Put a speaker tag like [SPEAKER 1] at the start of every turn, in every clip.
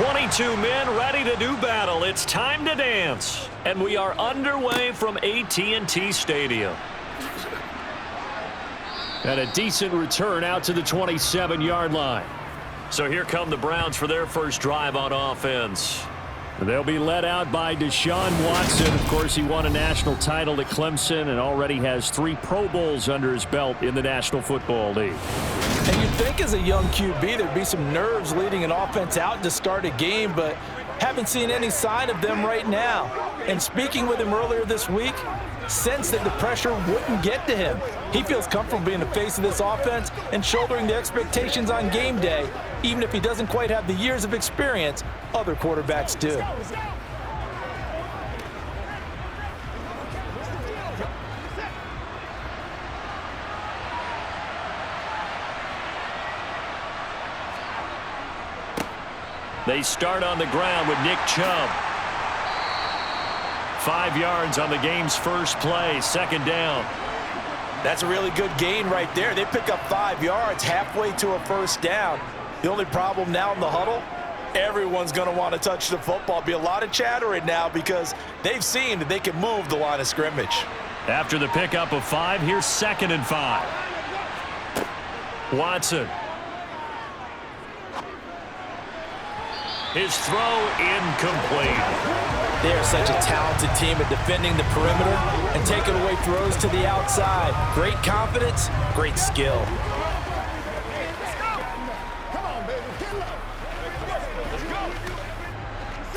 [SPEAKER 1] 22 men ready to do battle. It's time to dance. And we are underway from AT&T Stadium. And a decent return out to the 27-yard line. So here come the Browns for their first drive on offense. They'll be led out by Deshaun Watson. Of course, he won a national title at Clemson and already has 3 Pro Bowls under his belt in the National Football League.
[SPEAKER 2] And you'd think as a young QB there'd be some nerves leading an offense out to start a game, but haven't seen any sign of them right now. And speaking with him earlier this week, sensed that the pressure wouldn't get to him. He feels comfortable being the face of this offense and shouldering the expectations on game day, even if he doesn't quite have the years of experience other quarterbacks do.
[SPEAKER 1] They start on the ground with Nick Chubb. 5 yards on the game's first play, second down.
[SPEAKER 2] That's a really good gain right there. They pick up 5 yards halfway to a first down. The only problem now in the huddle, everyone's going to want to touch the football. Be a lot of chattering now because they've seen that they can move the line of scrimmage.
[SPEAKER 1] After the pickup of 5, here's 2nd and 5. Watson. His throw incomplete.
[SPEAKER 2] They are such a talented team at defending the perimeter and taking away throws to the outside. Great confidence, great skill.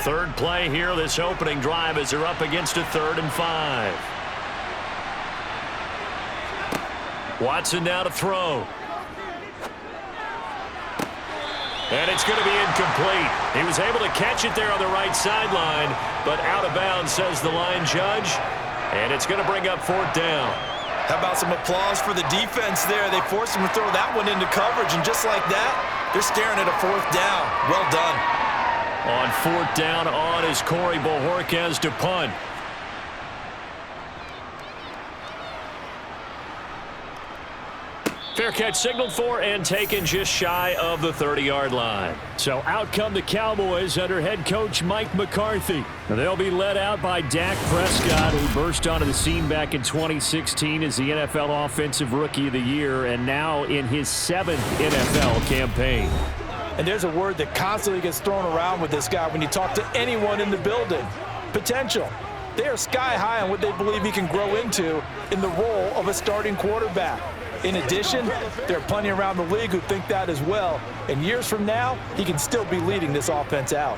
[SPEAKER 1] Third play here, this opening drive as they're up against a 3rd and 5. Watson now to throw. And it's going to be incomplete. He was able to catch it there on the right sideline, but out of bounds, says the line judge. And it's going to bring up 4th down.
[SPEAKER 2] How about some applause for the defense there? They forced him to throw that one into coverage, and just like that, they're staring at a 4th down. Well done.
[SPEAKER 1] On 4th down on is Corey Bojorquez to punt. Fair catch signaled for and taken just shy of the 30-yard line. So out come the Cowboys under head coach Mike McCarthy. They'll be led out by Dak Prescott, who burst onto the scene back in 2016 as the NFL Offensive Rookie of the Year, and now in his 7th NFL campaign.
[SPEAKER 2] And there's a word that constantly gets thrown around with this guy when you talk to anyone in the building. Potential. They are sky high on what they believe he can grow into in the role of a starting quarterback. In addition, there are plenty around the league who think that as well. And years from now, he can still be leading this offense out.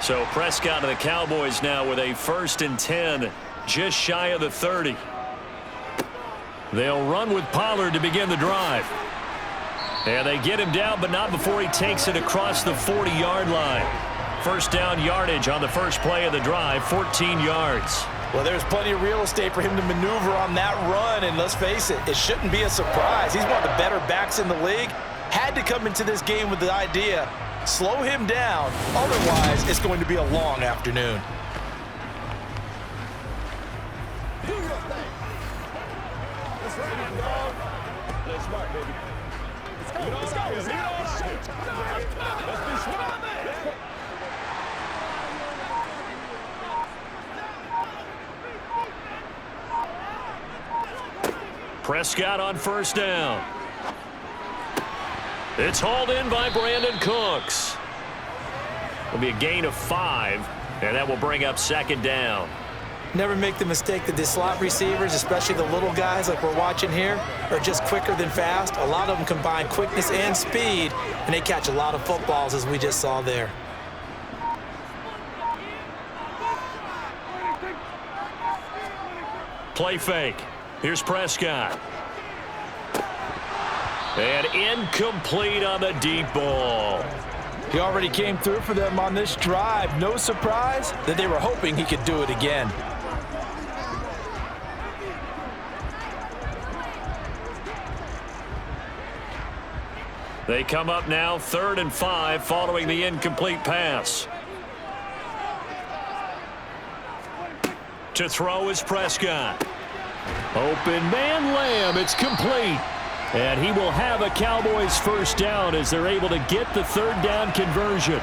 [SPEAKER 1] So Prescott of the Cowboys now with a 1st and 10, just shy of the 30. They'll run with Pollard to begin the drive. And they get him down, but not before he takes it across the 40-yard line. First down yardage on the first play of the drive, 14 yards.
[SPEAKER 2] Well, there's plenty of real estate for him to maneuver on that run, and let's face it, it shouldn't be a surprise. He's one of the better backs in the league. Had to come into this game with the idea, slow him down, otherwise it's going to be a long afternoon.
[SPEAKER 1] Prescott on first down. It's hauled in by Brandon Cooks. It'll be a gain of 5, and that will bring up 2nd down.
[SPEAKER 2] Never make the mistake that the slot receivers, especially the little guys like we're watching here, are just quicker than fast. A lot of them combine quickness and speed, and they catch a lot of footballs, as we just saw there.
[SPEAKER 1] Play fake. Here's Prescott. And incomplete on the deep ball.
[SPEAKER 2] He already came through for them on this drive. No surprise that they were hoping he could do it again.
[SPEAKER 1] They come up now 3rd and 5 following the incomplete pass. To throw is Prescott. Open man Lamb. It's complete. And he will have a Cowboys first down as they're able to get the third down conversion.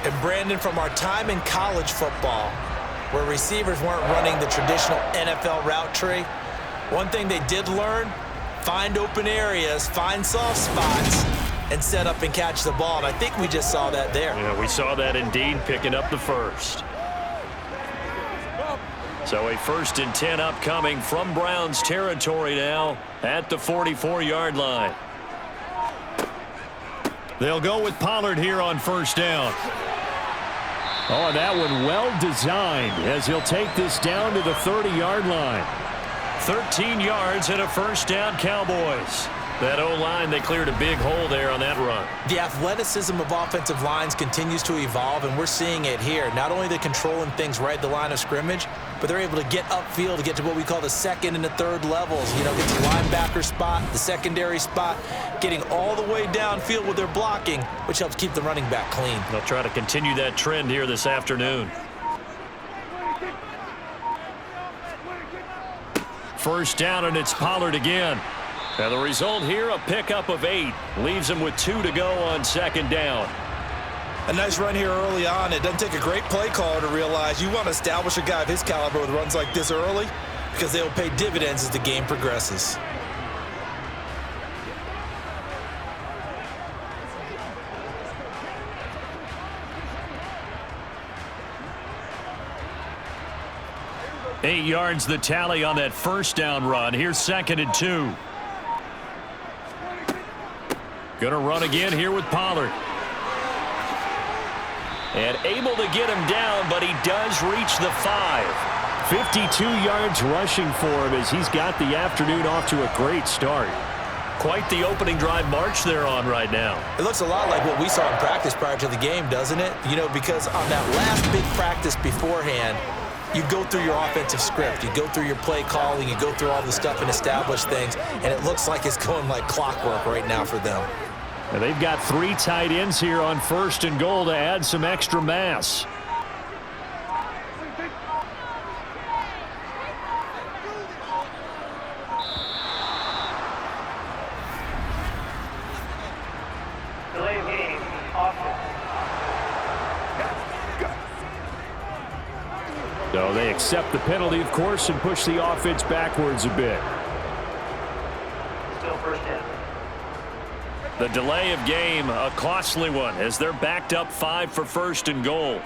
[SPEAKER 2] And Brandon, from our time in college football, where receivers weren't running the traditional NFL route tree, one thing they did learn, find open areas, find soft spots, and set up and catch the ball. And I think we just saw that there.
[SPEAKER 1] Yeah, we saw that indeed, picking up the first. So a 1st and 10 upcoming from Browns territory now at the 44-yard line. They'll go with Pollard here on first down. Oh, that one well designed as he'll take this down to the 30-yard line. 13 yards and a first down, Cowboys. That O-line, they cleared a big hole there on that run.
[SPEAKER 2] The athleticism of offensive lines continues to evolve, and we're seeing it here. Not only they're controlling things right at the line of scrimmage, but they're able to get upfield to get to what we call the second and the third levels. You know, get to the linebacker spot, the secondary spot, getting all the way downfield with their blocking, which helps keep the running back clean.
[SPEAKER 1] They'll try to continue that trend here this afternoon. First down, and it's Pollard again. Now the result here, a pickup of 8. Leaves him with 2 to go on second down.
[SPEAKER 2] A nice run here early on. It doesn't take a great play caller to realize you want to establish a guy of his caliber with runs like this early because they'll pay dividends as the game progresses.
[SPEAKER 1] Eight yards the tally on that first down run. Here's 2nd and 2. Gonna run again here with Pollard. And able to get him down, but he does reach the 5. 52 yards rushing for him as he's got the afternoon off to a great start. Quite the opening drive march they're on right now.
[SPEAKER 2] It looks a lot like what we saw in practice prior to the game, doesn't it? You know, because on that last big practice beforehand, you go through your offensive script, you go through your play calling, you go through all the stuff and establish things, and it looks like it's going like clockwork right now for them.
[SPEAKER 1] And they've got 3 tight ends here on 1st and goal to add some extra mass.
[SPEAKER 3] Delay of game, offense.
[SPEAKER 1] So they accept the penalty, of course, and push the offense backwards a bit.
[SPEAKER 3] Still first down.
[SPEAKER 1] The delay of game, a costly one, as they're backed up 5 for 1st and goal.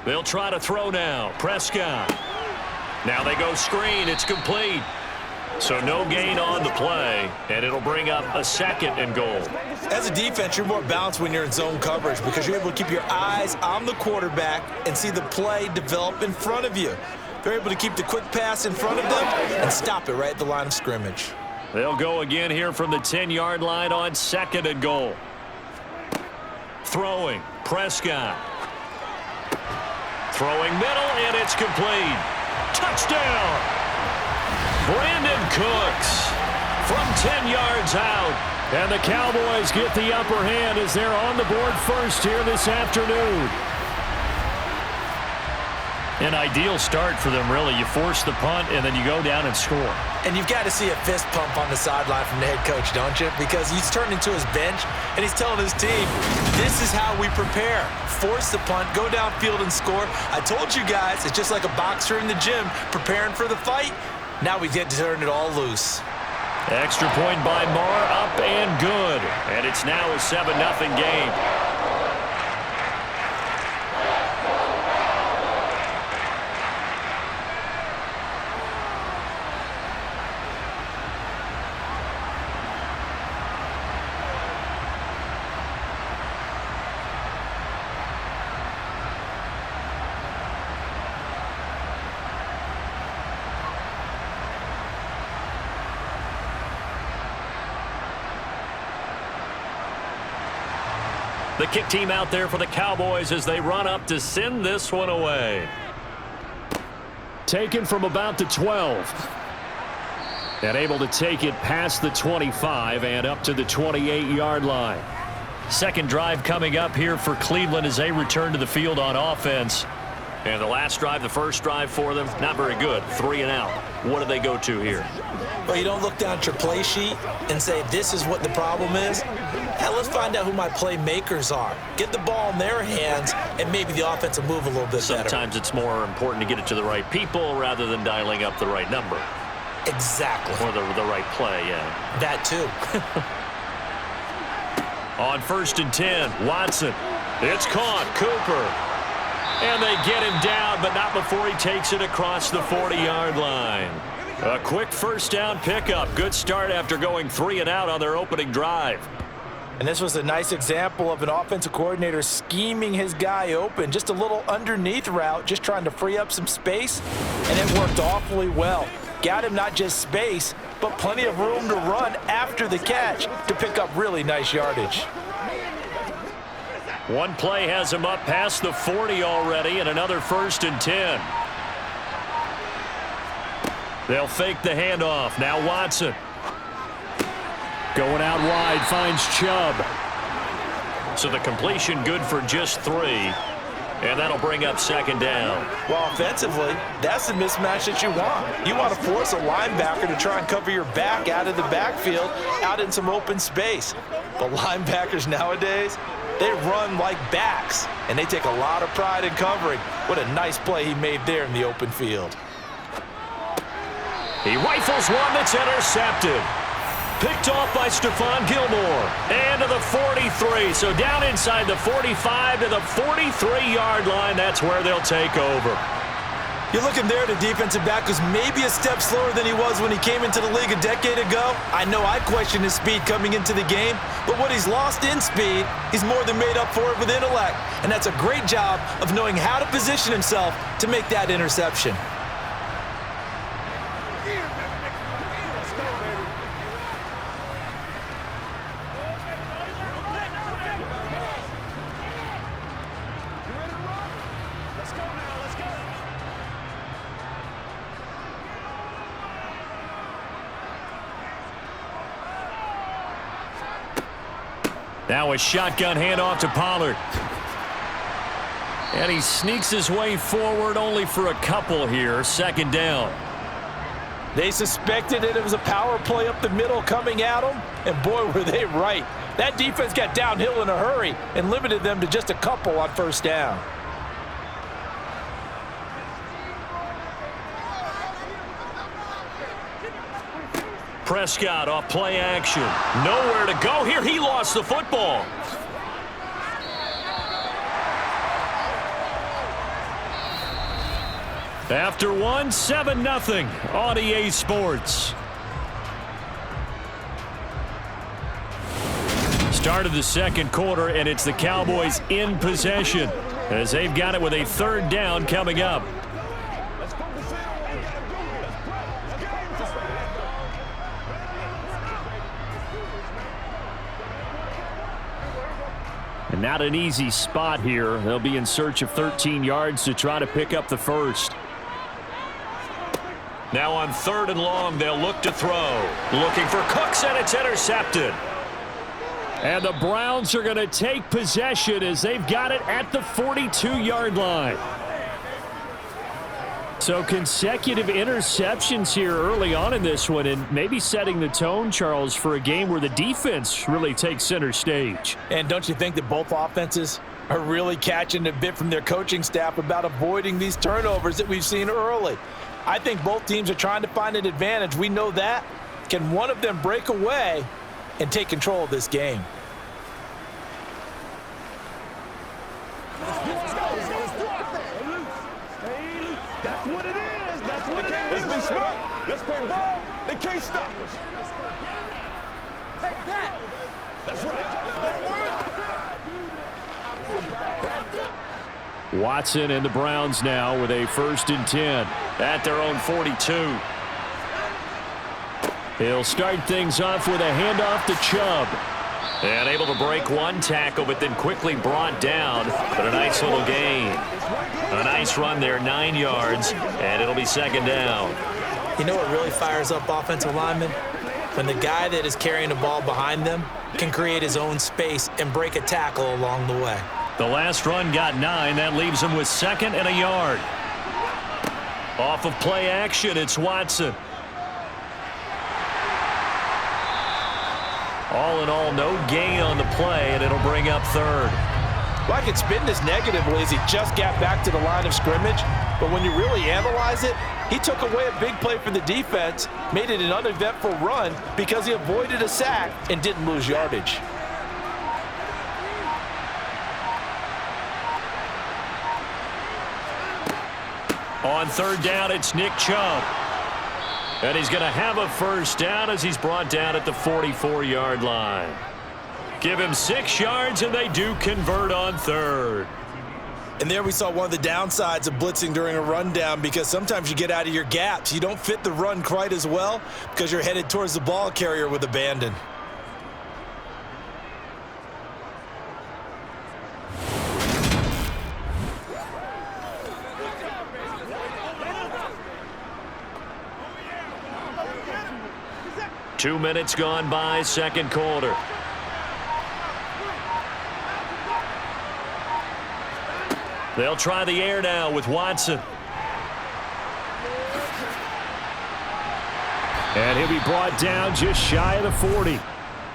[SPEAKER 1] They'll try to throw now. Prescott. Now they go screen. It's complete. So no gain on the play, and it'll bring up a 2nd and goal.
[SPEAKER 2] As a defense, you're more balanced when you're in zone coverage because you're able to keep your eyes on the quarterback and see the play develop in front of you. They're able to keep the quick pass in front of them and stop it right at the line of scrimmage.
[SPEAKER 1] They'll go again here from the 10-yard line on 2nd and goal. Throwing, Prescott. Throwing middle, and it's complete. Touchdown! Brandon Cooks from 10 yards out. And the Cowboys get the upper hand as they're on the board first here this afternoon. An ideal start for them, really. You force the punt, and then you go down and score.
[SPEAKER 2] And you've got to see a fist pump on the sideline from the head coach, don't you? Because he's turned into his bench, and he's telling his team, this is how we prepare. Force the punt, go downfield and score. I told you guys, it's just like a boxer in the gym preparing for the fight. Now we get to turn it all loose.
[SPEAKER 1] Extra point by Marr, up and good. And it's now a 7-0 game. The kick team out there for the Cowboys as they run up to send this one away. Taken from about the 12. And able to take it past the 25 and up to the 28-yard line. Second drive coming up here for Cleveland as they return to the field on offense. And the last drive, the first drive for them, not very good. 3 and out. What do they go to here?
[SPEAKER 2] Well, you don't look down at your play sheet and say, this is what the problem is. Hell, let's find out who my playmakers are. Get the ball in their hands, and maybe the offense will move a little bit better.
[SPEAKER 1] Sometimes it's more important to get it to the right people rather than dialing up the right number.
[SPEAKER 2] Exactly.
[SPEAKER 1] Or the right play, yeah.
[SPEAKER 2] That too.
[SPEAKER 1] On 1st and 10, Watson. It's caught. Cooper. And they get him down, but not before he takes it across the 40-yard line. A quick first down pickup. Good start after going 3 and out on their opening drive.
[SPEAKER 2] And this was a nice example of an offensive coordinator scheming his guy open. Just a little underneath route, just trying to free up some space, and it worked awfully well. Got him not just space, but plenty of room to run after the catch to pick up really nice yardage.
[SPEAKER 1] One play has him up past the 40 already, and another 1st and 10. They'll fake the handoff. Now Watson. Going out wide, finds Chubb. So the completion good for just 3. And that'll bring up 2nd down.
[SPEAKER 2] Well, offensively, that's the mismatch that you want. You want to force a linebacker to try and cover your back out of the backfield, out in some open space. But linebackers nowadays, they run like backs, and they take a lot of pride in covering. What a nice play he made there in the open field.
[SPEAKER 1] He rifles one that's intercepted. Picked off by Stephon Gilmore. And to the 43. So down inside the 45 to the 43-yard line. That's where they'll take over.
[SPEAKER 2] You're looking there, the defensive back was maybe a step slower than he was when he came into the league a decade ago. I know I questioned his speed coming into the game, but what he's lost in speed, he's more than made up for it with intellect. And that's a great job of knowing how to position himself to make that interception.
[SPEAKER 1] Now a shotgun handoff to Pollard. And he sneaks his way forward only for a couple here. 2nd down.
[SPEAKER 2] They suspected that it was a power play up the middle coming at them, and boy, were they right. That defense got downhill in a hurry and limited them to just a couple on 1st down.
[SPEAKER 1] Prescott off play action. Nowhere to go here. He lost the football. After one, 7-0 on EA Sports. Start of the 2nd quarter, and it's the Cowboys in possession as they've got it with a 3rd down coming up. And not an easy spot here. They'll be in search of 13 yards to try to pick up the 1st. Now on 3rd and long, they'll look to throw. Looking for Cooks, and it's intercepted. And the Browns are going to take possession as they've got it at the 42-yard line. So consecutive interceptions here early on in this one, and maybe setting the tone, Charles, for a game where the defense really takes center stage.
[SPEAKER 2] And don't you think that both offenses are really catching a bit from their coaching staff about avoiding these turnovers that we've seen early? I think both teams are trying to find an advantage. We know that. Can one of them break away and take control of this game?
[SPEAKER 4] That's what it is. That's what it is. Let's be smart. Let's play ball. They can't stop us. Take that. That's right.
[SPEAKER 1] Watson and the Browns now with a 1st and 10 at their own 42. He'll start things off with a handoff to Chubb. And able to break one tackle, but then quickly brought down. But a nice little gain. A nice run there, 9 yards, and it'll be 2nd down.
[SPEAKER 2] You know what really fires up offensive linemen? When the guy that is carrying the ball behind them can create his own space and break a tackle along the way.
[SPEAKER 1] The last run got 9. That leaves him with 2nd and a yard. Off of play action, it's Watson. All in all, no gain on the play, and it'll bring up 3rd.
[SPEAKER 2] Well, I could spin this negatively as he just got back to the line of scrimmage, but when you really analyze it, he took away a big play for the defense, made it an uneventful run because he avoided a sack and didn't lose yardage.
[SPEAKER 1] On 3rd down, it's Nick Chubb. And he's going to have a 1st down as he's brought down at the 44-yard line. Give him 6 yards, and they do convert on 3rd.
[SPEAKER 2] And there we saw one of the downsides of blitzing during a rundown, because sometimes you get out of your gaps. You don't fit the run quite as well because you're headed towards the ball carrier with abandon.
[SPEAKER 1] Two minutes gone by, 2nd quarter. They'll try the air now with Watson. And he'll be brought down just shy of the 40.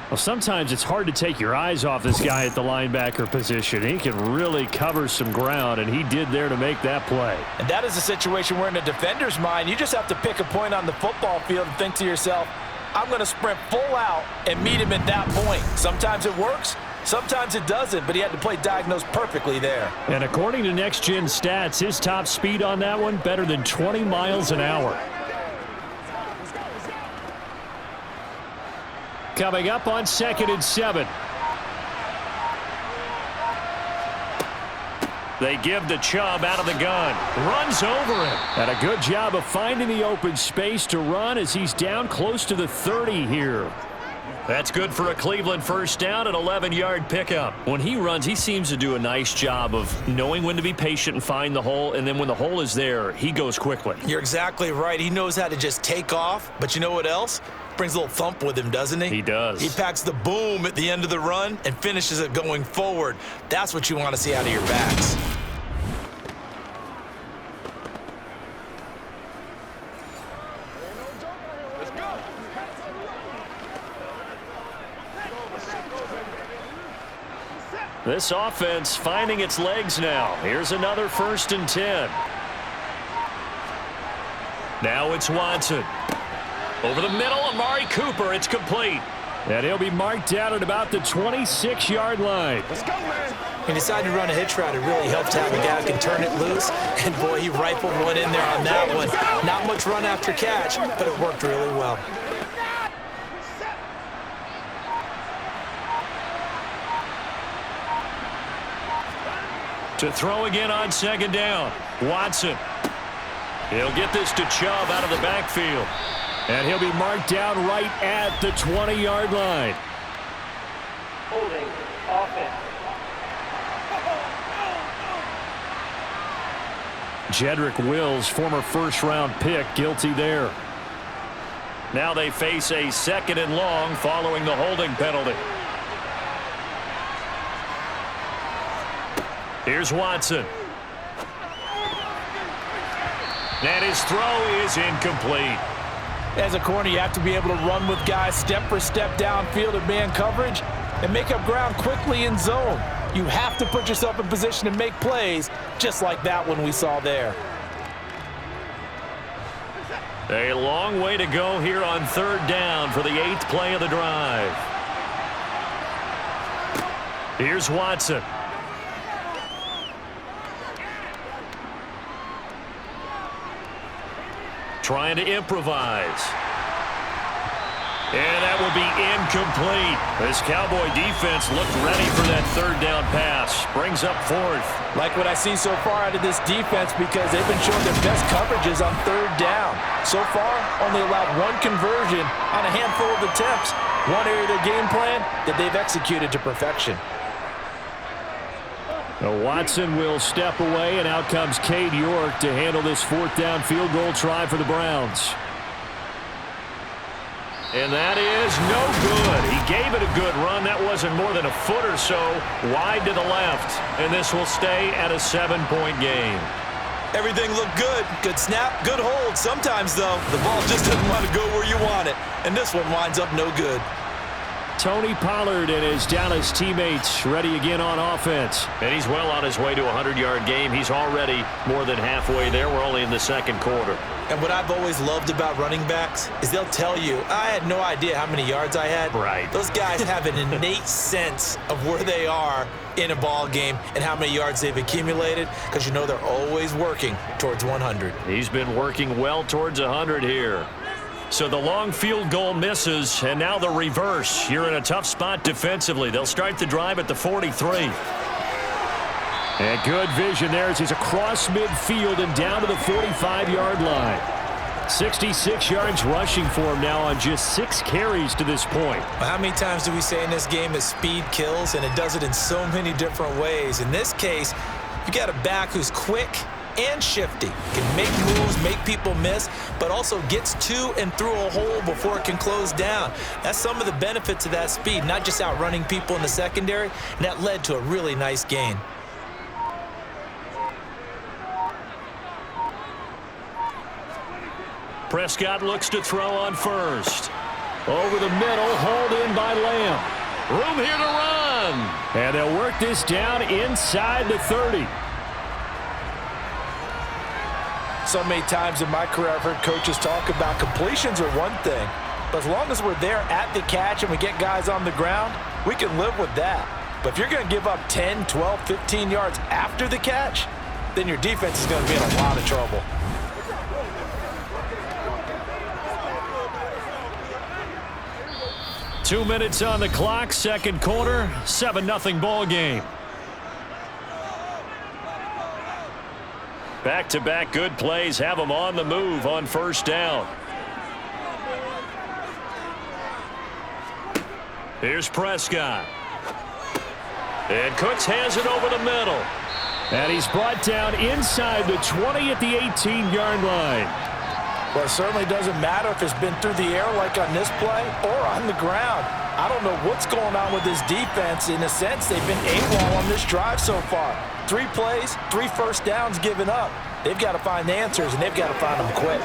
[SPEAKER 1] Well, sometimes it's hard to take your eyes off this guy at the linebacker position. He can really cover some ground, and he did there to make that play.
[SPEAKER 2] And that is a situation where in a defender's mind, you just have to pick a point on the football field and think to yourself, I'm going to sprint full out and meet him at that point. Sometimes it works, sometimes it doesn't, but he had to play diagnosed perfectly there.
[SPEAKER 1] And according to Next Gen Stats, his top speed on that one, better than 20 miles an hour. Coming up on 2nd and 7. They give to Chubb out of the gun. Runs over him. And a good job of finding the open space to run as he's down close to the 30 here. That's good for a Cleveland 1st down, an 11-yard pickup. When he runs, he seems to do a nice job of knowing when to be patient and find the hole, and then when the hole is there, he goes quickly.
[SPEAKER 2] You're exactly right. He knows how to just take off, but you know what else? Brings a little thump with him, doesn't he?
[SPEAKER 1] He does.
[SPEAKER 2] He packs the boom at the end of the run and finishes it going forward. That's what you want to see out of your backs.
[SPEAKER 1] This offense finding its legs now. Here's another 1st and 10. Now it's Watson. Over the middle, Amari Cooper. It's complete. And he'll be marked down at about the 26-yard line.
[SPEAKER 4] Let's go, man.
[SPEAKER 2] He decided to run a hitch route. It really helped to have a guy who can turn it loose. And, boy, he rifled one in there on that one. Not much run after catch, but it worked really well.
[SPEAKER 1] To throw again on 2nd down. Watson. He'll get this to Chubb out of the backfield. And he'll be marked down right at the 20-yard line.
[SPEAKER 3] Holding offense.
[SPEAKER 1] Jedrick Wills, former 1st-round pick, guilty there. Now they face a 2nd and long following the holding penalty. Here's Watson. And his throw is incomplete.
[SPEAKER 2] As a corner, you have to be able to run with guys step for step downfield in man coverage and make up ground quickly in zone. You have to put yourself in position to make plays, just like that one we saw there.
[SPEAKER 1] A long way to go here on 3rd down for the 8th play of the drive. Here's Watson. Trying to improvise. And that will be incomplete. This Cowboy defense looked ready for that 3rd down pass. Brings up 4th.
[SPEAKER 2] Like what I see so far out of this defense, because they've been showing their best coverages on 3rd down. So far, only allowed one conversion on a handful of attempts. One area of their game plan that they've executed to perfection.
[SPEAKER 1] Now Watson will step away, and out comes Cade York to handle this 4th down field goal try for the Browns. And that is no good. He gave it a good run. That wasn't more than a foot or so wide to the left. And this will stay at a 7-point game.
[SPEAKER 2] Everything looked good. Good snap, good hold. Sometimes, though, the ball just doesn't want to go where you want it. And this one winds up no good.
[SPEAKER 1] Tony Pollard and his Dallas teammates ready again on offense. And he's well on his way to a 100-yard game. He's already more than halfway there. We're only in the second quarter.
[SPEAKER 2] And what I've always loved about running backs is they'll tell you, I had no idea how many yards I had.
[SPEAKER 1] Right.
[SPEAKER 2] Those guys have an innate sense of where they are in a ball game and how many yards they've accumulated, because you know they're always working towards 100.
[SPEAKER 1] He's been working well towards 100 here. So the long field goal misses, and now the reverse. You're in a tough spot defensively. They'll start the drive at the 43. And good vision there as he's across midfield and down to the 45-yard line. 66 yards rushing for him now on just 6 carries to this point.
[SPEAKER 2] Well, how many times do we say in this game that speed kills, and it does it in so many different ways? In this case, you got a back who's quick and shifty, can make moves, make people miss, but also gets to and through a hole before it can close down. That's some of the benefits of that speed, not just outrunning people in the secondary, and that led to a really nice gain.
[SPEAKER 1] Prescott looks to throw on first. Over the middle, hauled in by Lamb. Room here to run. And they'll work this down inside the 30.
[SPEAKER 2] So many times in my career I've heard coaches talk about completions are one thing, but as long as we're there at the catch and we get guys on the ground, we can live with that. But if you're going to give up 10, 12, 15 yards after the catch, then your defense is going to be in a lot of trouble.
[SPEAKER 1] Two minutes on the clock, second quarter, 7-0 ball game. Back-to-back good plays have them on the move on first down. Here's Prescott. And Cooks has it over the middle. And he's brought down inside the 20 at the 18-yard line.
[SPEAKER 2] Well, it certainly doesn't matter if it's been through the air like on this play or on the ground. I don't know what's going on with this defense. In a sense, they've been AWOL on this drive so far. 3 plays, 3 first downs given up. They've got to find the answers, and they've got to find them quick.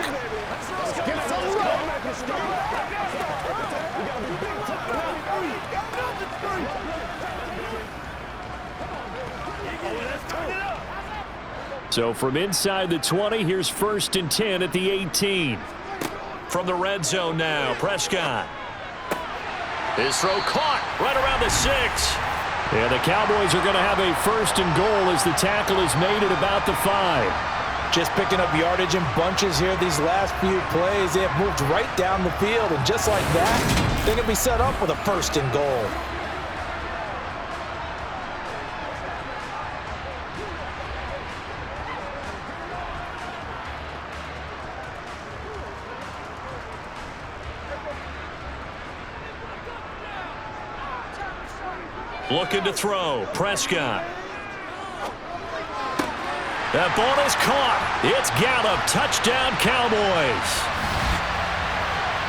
[SPEAKER 1] So from inside the 20, here's 1st and 10 at the 18. From the red zone now, Prescott. His throw caught right around the 6. And the Cowboys are going to have a 1st and goal as the tackle is made at about the 5.
[SPEAKER 2] Just picking up yardage in bunches here these last few plays. They have moved right down the field, and just like that, they're going to be set up with a 1st and goal.
[SPEAKER 1] Looking to throw, Prescott. That ball is caught. It's Gallup. Touchdown, Cowboys.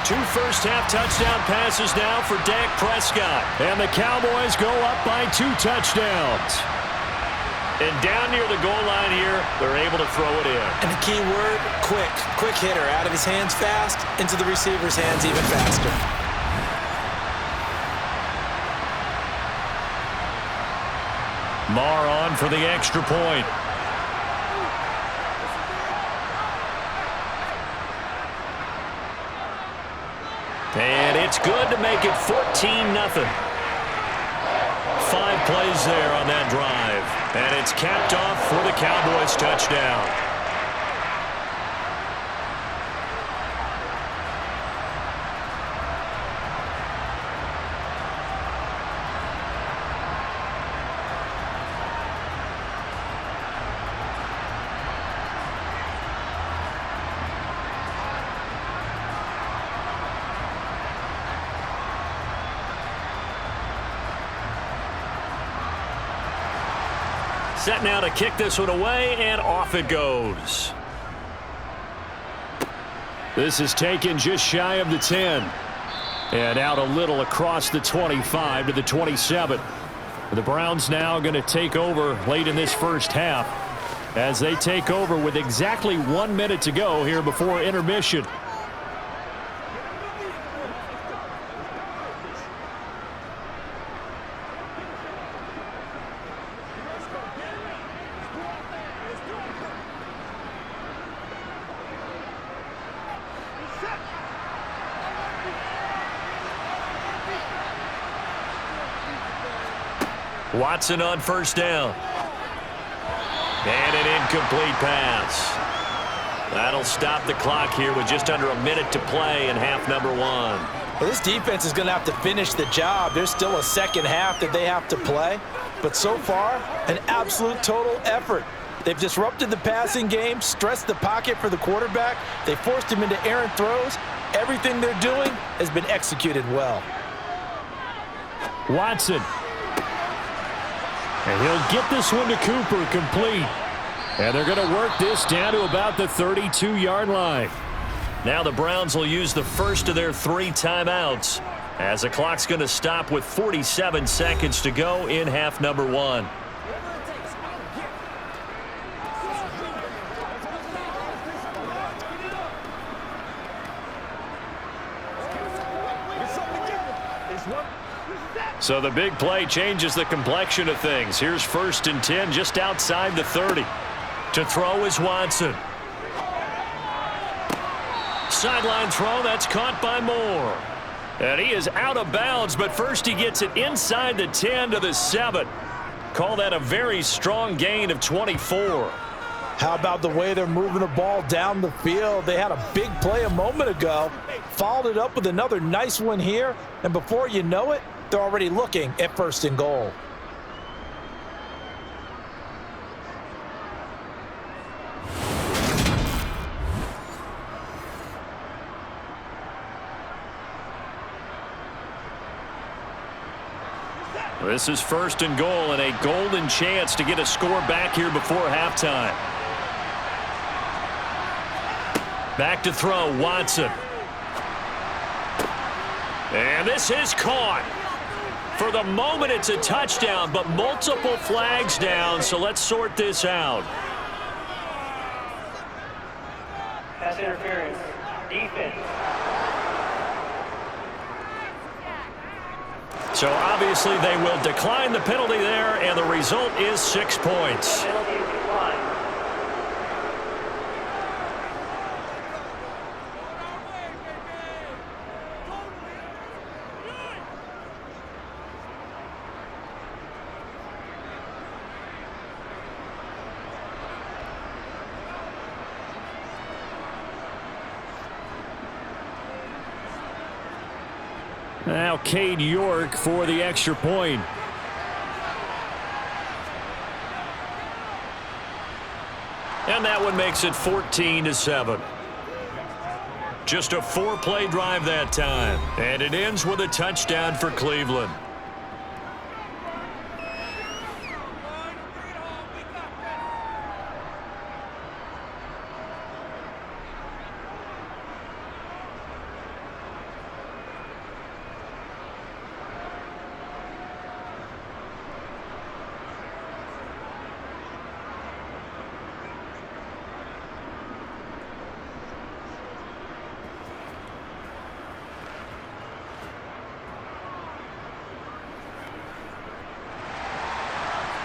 [SPEAKER 1] 2 first-half touchdown passes now for Dak Prescott. And the Cowboys go up by 2 touchdowns. And down near the goal line here, they're able to throw it in.
[SPEAKER 2] And the key word, quick. Quick hitter. Out of his hands fast, into the receiver's hands even faster.
[SPEAKER 1] Marr on for the extra point. And it's good to make it 14-0. 5 plays there on that drive. And it's capped off for the Cowboys touchdown. Set now to kick this one away, and off it goes. This is taken just shy of the 10. And out a little across the 25 to the 27. The Browns now going to take over late in this first half as they take over with exactly 1 minute to go here before intermission. Watson on first down. And an incomplete pass. That'll stop the clock here with just under a minute to play in half number 1.
[SPEAKER 2] Well, this defense is going to have to finish the job. There's still a second half that they have to play. But so far, an absolute total effort. They've disrupted the passing game, stressed the pocket for the quarterback. They forced him into errant throws. Everything they're doing has been executed well.
[SPEAKER 1] Watson. And he'll get this one to Cooper complete. And they're going to work this down to about the 32-yard line. Now the Browns will use the first of their 3 timeouts as the clock's going to stop with 47 seconds to go in half number 1. So the big play changes the complexion of things. Here's 1st and 10 just outside the 30. To throw is Watson. Sideline throw, that's caught by Moore. And he is out of bounds, but first he gets it inside the 10 to the 7. Call that a very strong gain of 24.
[SPEAKER 2] How about the way they're moving the ball down the field? They had a big play a moment ago, followed it up with another nice one here, and before you know it, they're already looking at 1st and goal.
[SPEAKER 1] This is 1st and goal and a golden chance to get a score back here before halftime. Back to throw, Watson. And this is caught. For the moment, it's a touchdown, but multiple flags down, so let's sort this out.
[SPEAKER 3] Pass interference. Defense.
[SPEAKER 1] So obviously they will decline the penalty there, and the result is 6 points.
[SPEAKER 3] Penalty declined.
[SPEAKER 1] Now Cade York for the extra point. And that one makes it 14-7. Just a 4-play drive that time. And it ends with a touchdown for Cleveland.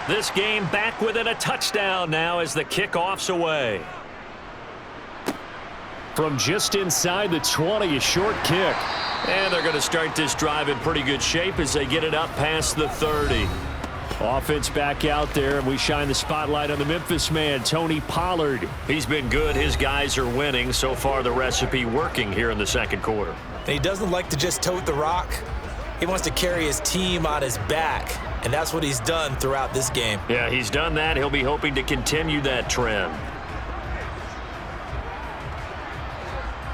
[SPEAKER 1] This game back within a touchdown now as the kickoff's away. From just inside the 20, a short kick. And they're going to start this drive in pretty good shape as they get it up past the 30. Offense back out there, and we shine the spotlight on the Memphis man, Tony Pollard. He's been good. His guys are winning. So far, the recipe working here in the second quarter.
[SPEAKER 2] And he doesn't like to just tote the rock. He wants to carry his team on his back, and that's what he's done throughout this game.
[SPEAKER 1] Yeah, he's done that. He'll be hoping to continue that trend.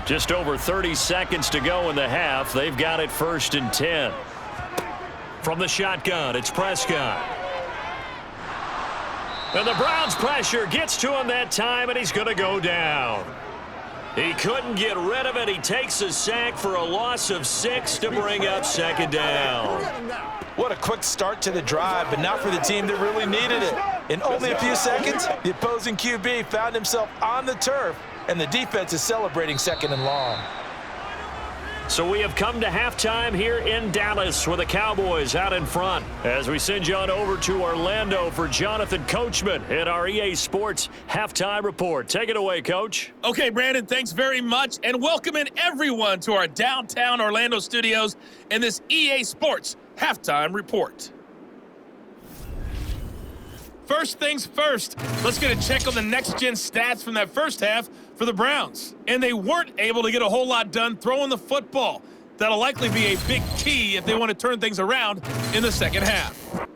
[SPEAKER 1] Just over 30 seconds to go in the half. They've got it 1st and 10. From the shotgun, it's Prescott. And the Browns pressure gets to him that time, and he's going to go down. He couldn't get rid of it. He takes a sack for a loss of 6 to bring up second down.
[SPEAKER 2] What a quick start to the drive, but not for the team that really needed it. In only a few seconds, the opposing QB found himself on the turf, and the defense is celebrating 2nd and long.
[SPEAKER 1] So we have come to halftime here in Dallas with the Cowboys out in front as we send you on over to Orlando for Jonathan Coachman in our EA Sports Halftime Report. Take it away, Coach.
[SPEAKER 5] Okay, Brandon, thanks very much, and welcome in everyone to our downtown Orlando studios in this EA Sports Halftime Report. First things first, let's get a check on the next-gen stats from that first half for the Browns. And they weren't able to get a whole lot done throwing the football. That'll likely be a big key if they want to turn things around in the second half.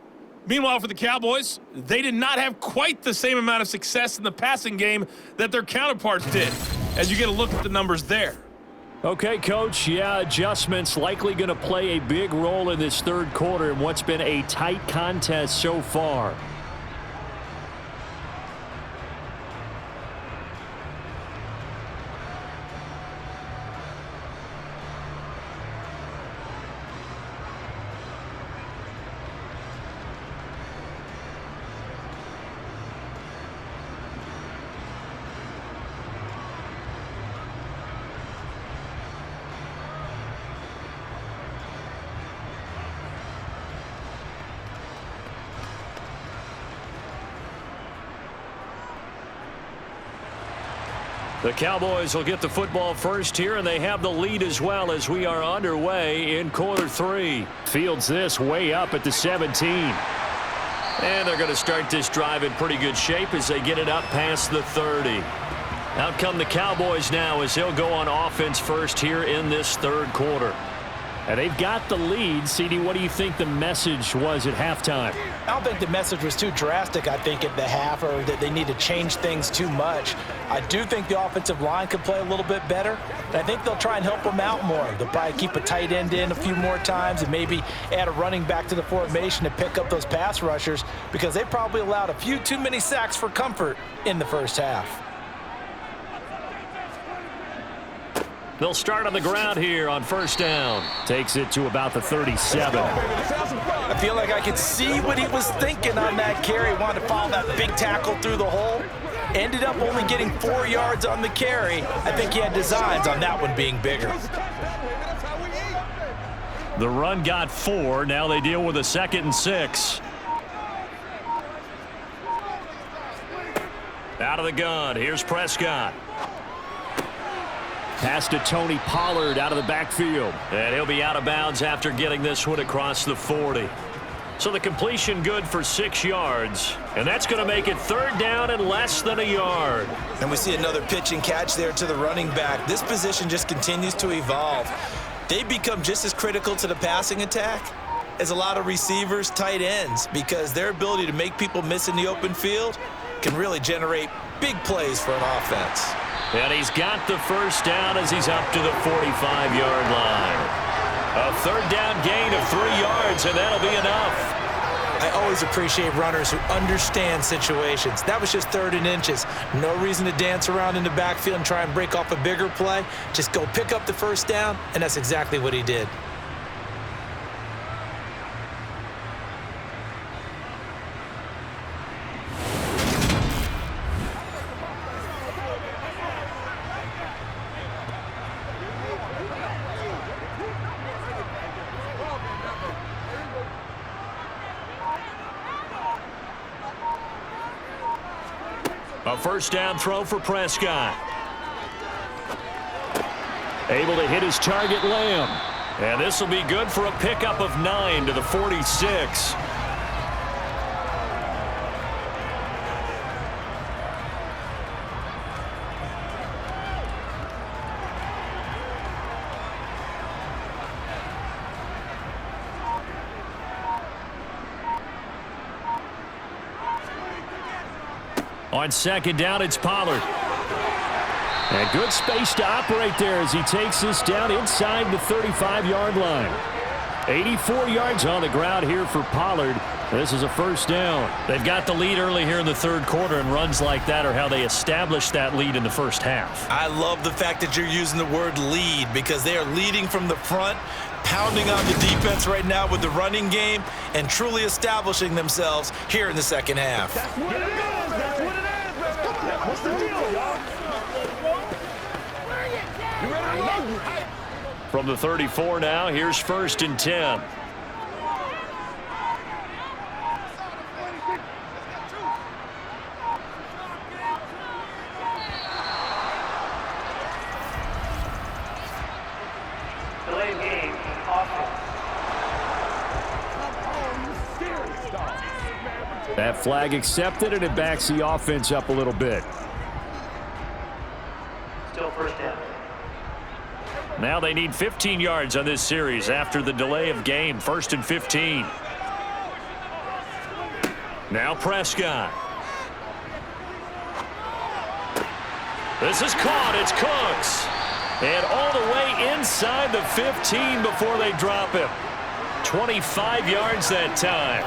[SPEAKER 5] Meanwhile, for the Cowboys, they did not have quite the same amount of success in the passing game that their counterparts did, as you get a look at the numbers there.
[SPEAKER 1] Okay, Coach, yeah, adjustments likely going to play a big role in this third quarter in what's been a tight contest so far. The Cowboys will get the football first here, and they have the lead as well as we are underway in quarter 3. Fields this way up at the 17. And they're going to start this drive in pretty good shape as they get it up past the 30. Out come the Cowboys now as they'll go on offense first here in this third quarter. And they've got the lead. CD, what do you think the message was at halftime?
[SPEAKER 2] I don't think the message was too drastic, I think, at the half, or that they need to change things too much. I do think the offensive line could play a little bit better, and I think they'll try and help them out more. They'll probably keep a tight end in a few more times and maybe add a running back to the formation to pick up those pass rushers, because they probably allowed a few too many sacks for comfort in the first half.
[SPEAKER 1] They'll start on the ground here on first down. Takes it to about the 37.
[SPEAKER 2] I feel like I could see what he was thinking on that carry. Wanted to follow that big tackle through the hole. Ended up only getting 4 yards on the carry. I think he had designs on that one being bigger.
[SPEAKER 1] The run got 4. Now they deal with a 2nd and 6. Out of the gun. Here's Prescott. Pass to Tony Pollard out of the backfield. And he'll be out of bounds after getting this one across the 40. So the completion good for 6 yards. And that's going to make it third down and less than a yard.
[SPEAKER 2] And we see another pitch and catch there to the running back. This position just continues to evolve. They become just as critical to the passing attack as a lot of receivers, tight ends, because their ability to make people miss in the open field can really generate big plays for an offense.
[SPEAKER 1] And he's got the first down as he's up to the 45-yard line. A third down gain of 3 yards, and that'll be enough.
[SPEAKER 2] I always appreciate runners who understand situations. That was just 3rd and inches. No reason to dance around in the backfield and try and break off a bigger play. Just go pick up the first down, and that's exactly what he did.
[SPEAKER 1] A first down throw for Prescott. Able to hit his target, Lamb. And this will be good for a pickup of 9 to the 46. On second down, it's Pollard. And good space to operate there as he takes this down inside the 35-yard line. 84 yards on the ground here for Pollard. This is a first down. They've got the lead early here in the third quarter, and runs like that are how they establish that lead in the first half.
[SPEAKER 2] I love the fact that you're using the word lead because they are leading from the front, pounding on the defense right now with the running game, and truly establishing themselves here in the second half.
[SPEAKER 4] That's what it is. That's what it is, man. What's the deal, y'all? You ready to go?
[SPEAKER 1] From the 34 now, here's 1st and 10.
[SPEAKER 3] Delay of game, offense.
[SPEAKER 1] That flag accepted, and it backs the offense up a little bit.
[SPEAKER 3] Still first down.
[SPEAKER 1] Now they need 15 yards on this series after the delay of game. 1st and 15. Now Prescott. This is caught. It's Cooks. And all the way inside the 15 before they drop him. 25 yards that time.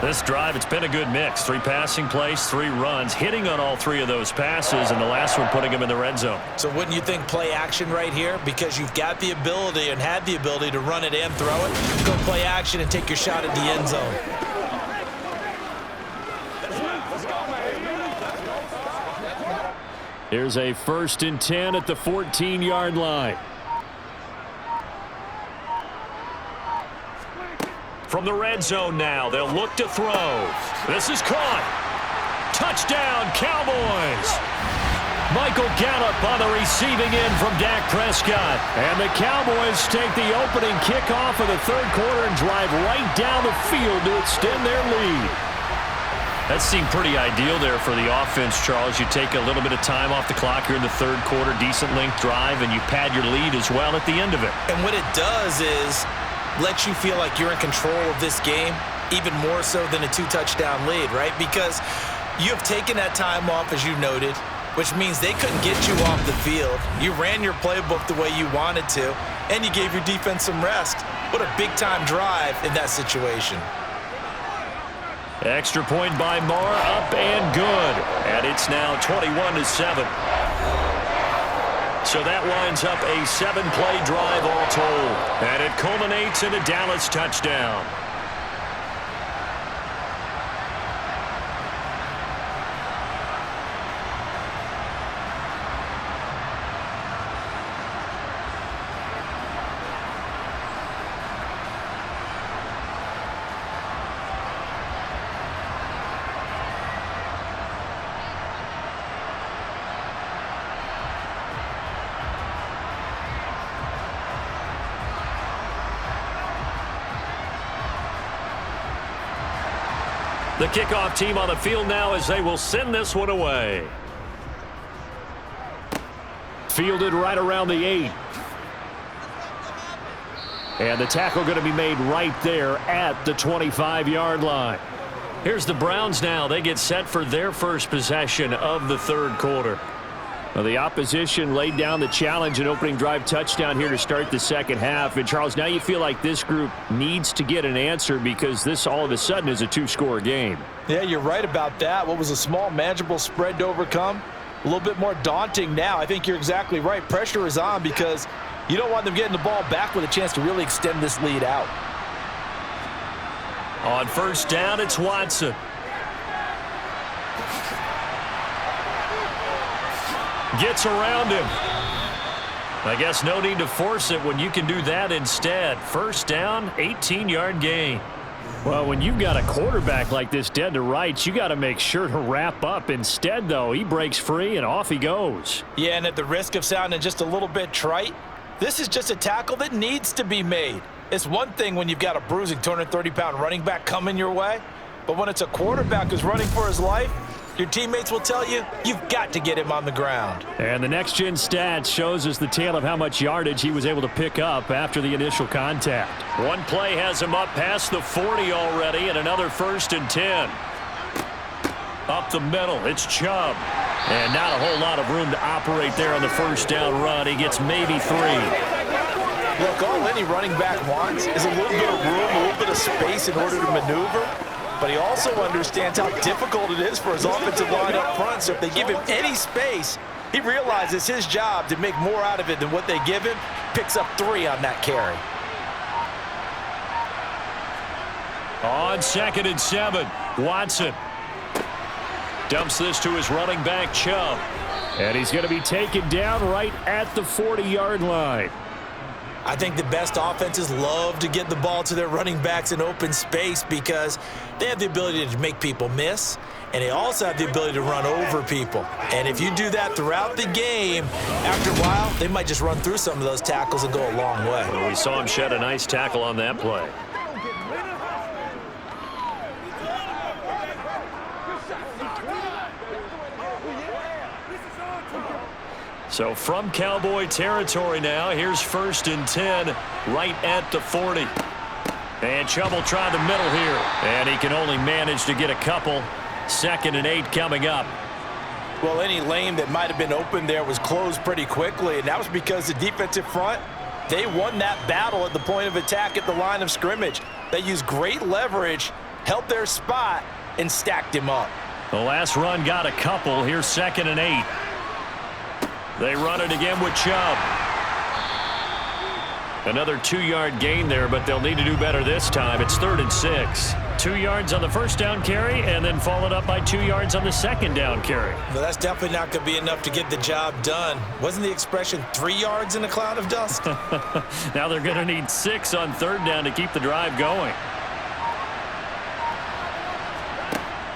[SPEAKER 1] This drive, it's been a good mix. 3 passing plays, 3 runs, hitting on all 3 of those passes, and the last one putting him in the red zone.
[SPEAKER 2] So wouldn't you think play action right here? Because you've got the ability and had the ability to run it and throw it. Go play action and take your shot at the end zone.
[SPEAKER 1] Here's a 1st and 10 at the 14-yard line. From the red zone now, they'll look to throw. This is caught. Touchdown, Cowboys. Michael Gallup on the receiving end from Dak Prescott. And the Cowboys take the opening kickoff of the third quarter and drive right down the field to extend their lead. That seemed pretty ideal there for the offense, Charles. You take a little bit of time off the clock here in the third quarter, decent length drive, and you pad your lead as well at the end of it.
[SPEAKER 2] And what it does is let you feel like you're in control of this game, even more so than a 2-touchdown lead, right? Because you have taken that time off, as you noted, which means they couldn't get you off the field. You ran your playbook the way you wanted to, and you gave your defense some rest. What a big-time drive in that situation.
[SPEAKER 1] Extra point by Marr, up and good. And it's now 21-7. So that winds up a 7-play drive all told. And it culminates in a Dallas touchdown. The kickoff team on the field now as they will send this one away. Fielded right around the 8. And the tackle going to be made right there at the 25-yard line. Here's the Browns now. They get set for their first possession of the third quarter. Well, the opposition laid down the challenge and opening drive touchdown here to start the second half. And, Charles, now you feel like this group needs to get an answer because this all of a sudden is a 2-score game.
[SPEAKER 2] Yeah, you're right about that. What was a small, manageable spread to overcome? A little bit more daunting now. I think you're exactly right. Pressure is on because you don't want them getting the ball back with a chance to really extend this lead out.
[SPEAKER 1] On first down, it's Watson. Gets around him. I guess no need to force it when you can do that instead. First down, 18-yard gain. Well, when you've got a quarterback like this dead to rights, you got to make sure to wrap up. Instead, though, he breaks free and off he goes.
[SPEAKER 2] Yeah, and at the risk of sounding just a little bit trite, this is just a tackle that needs to be made. It's one thing when you've got a bruising 230-pound running back coming your way, but when it's a quarterback who's running for his life, your teammates will tell you, you've got to get him on the ground.
[SPEAKER 1] And the next-gen stats shows us the tale of how much yardage he was able to pick up after the initial contact. One play has him up past the 40 already, and another 1st and 10. Up the middle, it's Chubb. And not a whole lot of room to operate there on the first down run. He gets maybe 3.
[SPEAKER 2] Look, all any running back wants is a little bit of room, a little bit of space in order to maneuver. but he also understands how difficult it is for his offensive line up front. So if they give him any space, he realizes his job to make more out of it than what they give him. Picks up 3 on that carry.
[SPEAKER 1] On 2nd and 7, Watson dumps this to his running back, Chubb. And he's going to be taken down right at the 40-yard line.
[SPEAKER 2] I think the best offenses love to get the ball to their running backs in open space because they have the ability to make people miss, and they also have the ability to run over people. And if you do that throughout the game, after a while, they might just run through some of those tackles and go a long way.
[SPEAKER 1] Well, we saw him shed a nice tackle on that play. So from Cowboy territory now, here's 1st and 10 right at the 40. And Chubb will try the middle here. And he can only manage to get a couple. 2nd and 8 coming up.
[SPEAKER 2] Well, any lane that might have been open there was closed pretty quickly, and that was because the defensive front, they won that battle at the point of attack at the line of scrimmage. They used great leverage, held their spot, and stacked him up.
[SPEAKER 1] The last run got a couple. Here's 2nd and 8. They run it again with Chubb. Another 2-yard gain there, but they'll need to do better this time. It's 3rd and 6. 2 yards on the first down carry, and then followed up by 2 yards on the second down carry.
[SPEAKER 2] Well, that's definitely not going to be enough to get the job done. Wasn't the expression 3 yards in a cloud of dust?
[SPEAKER 1] Now they're going to need 6 on 3rd down to keep the drive going.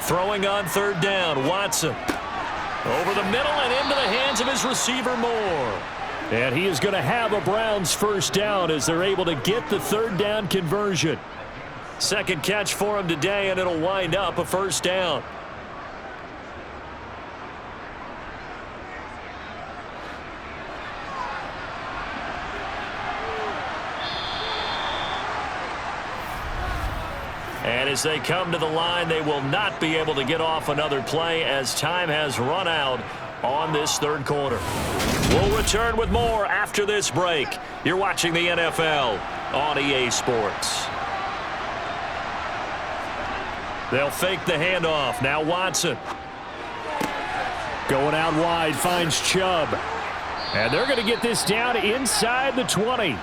[SPEAKER 1] Throwing on 3rd down, Watson. Over the middle and into the hands of his receiver, Moore. And he is going to have a Browns first down as they're able to get the 3rd down conversion. Second catch for him today, and it'll wind up a first down. And as they come to the line, they will not be able to get off another play as time has run out on this 3rd quarter. We'll return with more after this break. You're watching the NFL on EA Sports. They'll fake the handoff. Now Watson. Going out wide, finds Chubb. And they're going to get this down inside the 20.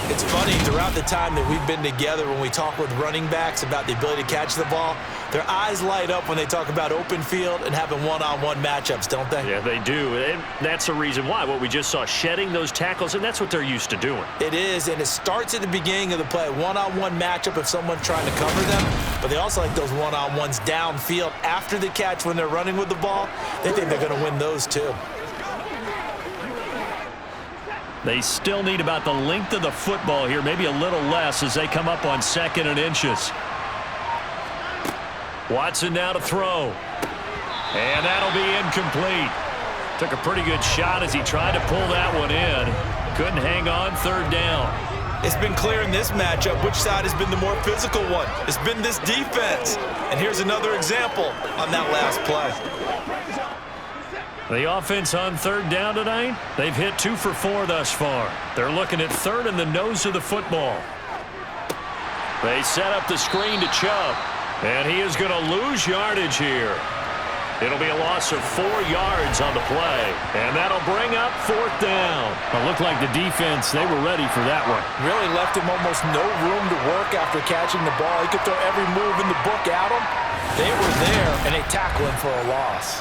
[SPEAKER 2] It's funny, throughout the time that we've been together, when we talk with running backs about the ability to catch the ball, their eyes light up when they talk about open field and having one-on-one matchups, don't they?
[SPEAKER 1] Yeah, they do. And that's the reason why. What we just saw, shedding those tackles, and that's what they're used to doing.
[SPEAKER 2] It is, and it starts at the beginning of the play. One-on-one matchup if someone's trying to cover them, but they also like those one-on-ones downfield after the catch when they're running with the ball. They think they're going to win those too.
[SPEAKER 1] They still need about the length of the football here, maybe a little less as they come up on 2nd and inches. Watson now to throw. And that'll be incomplete. Took a pretty good shot as he tried to pull that one in. Couldn't hang on 3rd down.
[SPEAKER 2] It's been clear in this matchup which side has been the more physical one. It's been this defense. And here's another example on that last play.
[SPEAKER 1] The offense on 3rd down tonight, they've hit 2 for 4 thus far. They're looking at 3rd and the nose of the football. They set up the screen to Chubb, and he is going to lose yardage here. It'll be a loss of 4 yards on the play, and that'll bring up 4th down. It looked like the defense, they were ready for that one.
[SPEAKER 2] Really left him almost no room to work after catching the ball. He could throw every move in the book at him. They were there, and they tackled him for a loss.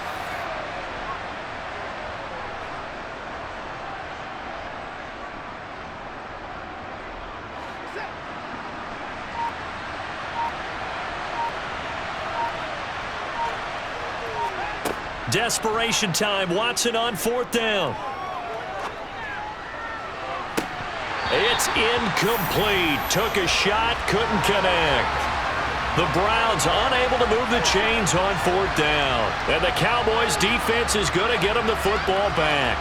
[SPEAKER 1] Desperation time. Watson on 4th down. It's incomplete. Took a shot, couldn't connect. The Browns unable to move the chains on 4th down. And the Cowboys defense is going to get them the football back.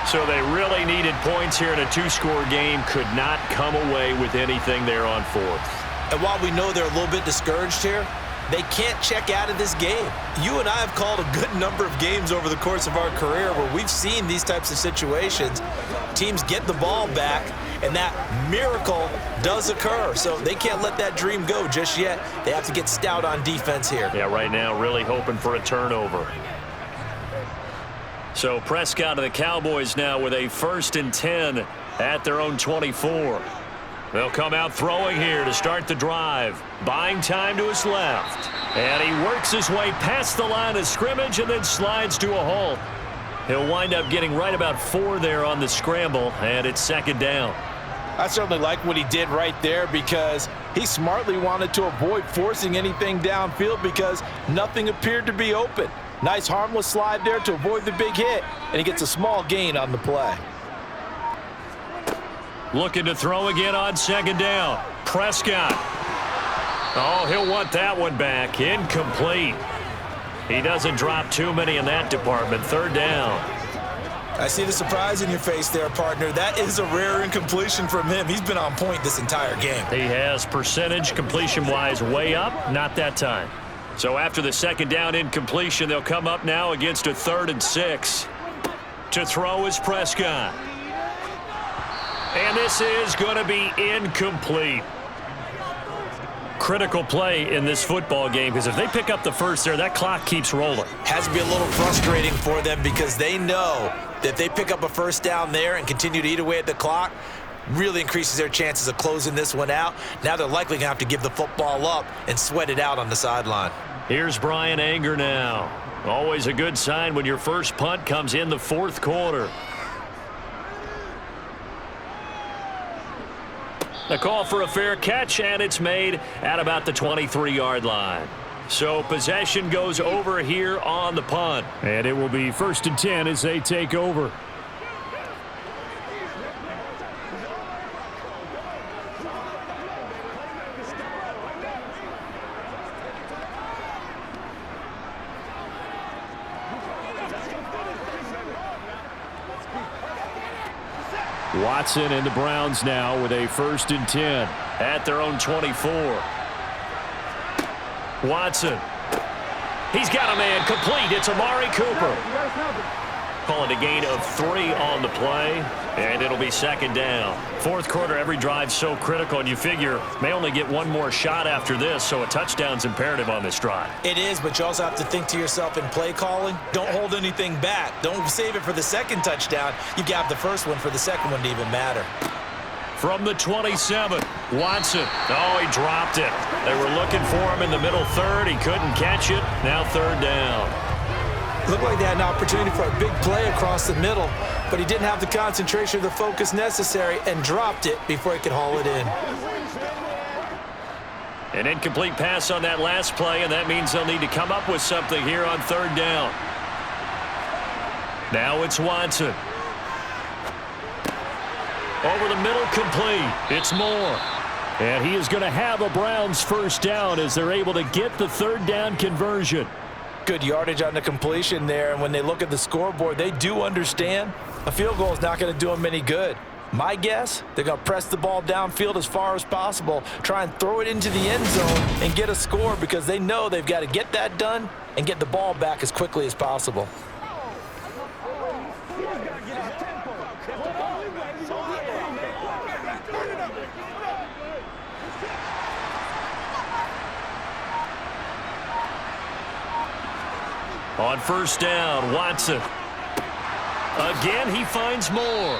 [SPEAKER 1] So they really needed points here in a 2-score game. Could not come away with anything there on 4th.
[SPEAKER 2] And while we know they're a little bit discouraged here, they can't check out of this game. You and I have called a good number of games over the course of our career where we've seen these types of situations. Teams get the ball back, and that miracle does occur. So they can't let that dream go just yet. They have to get stout on defense here.
[SPEAKER 1] Yeah, right now really hoping for a turnover. So Prescott of the Cowboys now with a 1st and 10 at their own 24. They'll come out throwing here to start the drive. Buying time to his left. And he works his way past the line of scrimmage and then slides to a halt. He'll wind up getting right about 4 there on the scramble, and it's 2nd down.
[SPEAKER 2] I certainly like what he did right there because he smartly wanted to avoid forcing anything downfield because nothing appeared to be open. Nice harmless slide there to avoid the big hit, and he gets a small gain on the play.
[SPEAKER 1] Looking to throw again on 2nd down. Prescott. Oh, he'll want that one back. Incomplete. He doesn't drop too many in that department. 3rd down.
[SPEAKER 2] I see the surprise in your face there, partner. That is a rare incompletion from him. He's been on point this entire game.
[SPEAKER 1] He has percentage completion-wise way up. Not that time. So after the 2nd down incompletion, they'll come up now against a 3rd and 6. To throw is Prescott. And this is going to be incomplete. Critical play in this football game because if they pick up the first there, that clock keeps rolling.
[SPEAKER 2] Has to be a little frustrating for them because they know that if they pick up a 1st down there and continue to eat away at the clock, really increases their chances of closing this one out. Now they're likely going to have to give the football up and sweat it out on the sideline.
[SPEAKER 1] Here's Brian Anger now. Always a good sign when your first punt comes in the 4th quarter. A call for a fair catch, and it's made at about the 23-yard line. So possession goes over here on the punt. And it will be 1st and 10 as they take over. Watson and the Browns now with a 1st and 10 at their own 24. Watson. He's got a man complete. It's Amari Cooper. Calling a gain of 3 on the play, and it'll be 2nd down. 4th quarter, every drive so critical, and you figure may only get one more shot after this, so a touchdown's imperative on this drive.
[SPEAKER 2] It is, but you also have to think to yourself in play calling, don't hold anything back. Don't save it for the 2nd touchdown. You got the first one for the 2nd one to even matter.
[SPEAKER 1] From the 27, Watson. Oh, he dropped it. They were looking for him in the middle 3rd. He couldn't catch it. Now 3rd down.
[SPEAKER 2] Looked like they had an opportunity for a big play across the middle, but he didn't have the concentration or the focus necessary and dropped it before he could haul it in.
[SPEAKER 1] An incomplete pass on that last play, and that means they'll need to come up with something here on 3rd down. Now it's Watson. Over the middle, complete. It's Moore. And he is going to have a Browns 1st down as they're able to get the 3rd down conversion.
[SPEAKER 2] Good yardage on the completion there, and when they look at the scoreboard, they do understand a field goal is not going to do them any good. My guess, they're going to press the ball downfield as far as possible, try and throw it into the end zone and get a score because they know they've got to get that done and get the ball back as quickly as possible.
[SPEAKER 1] On 1st down, Watson. Again, he finds Moore.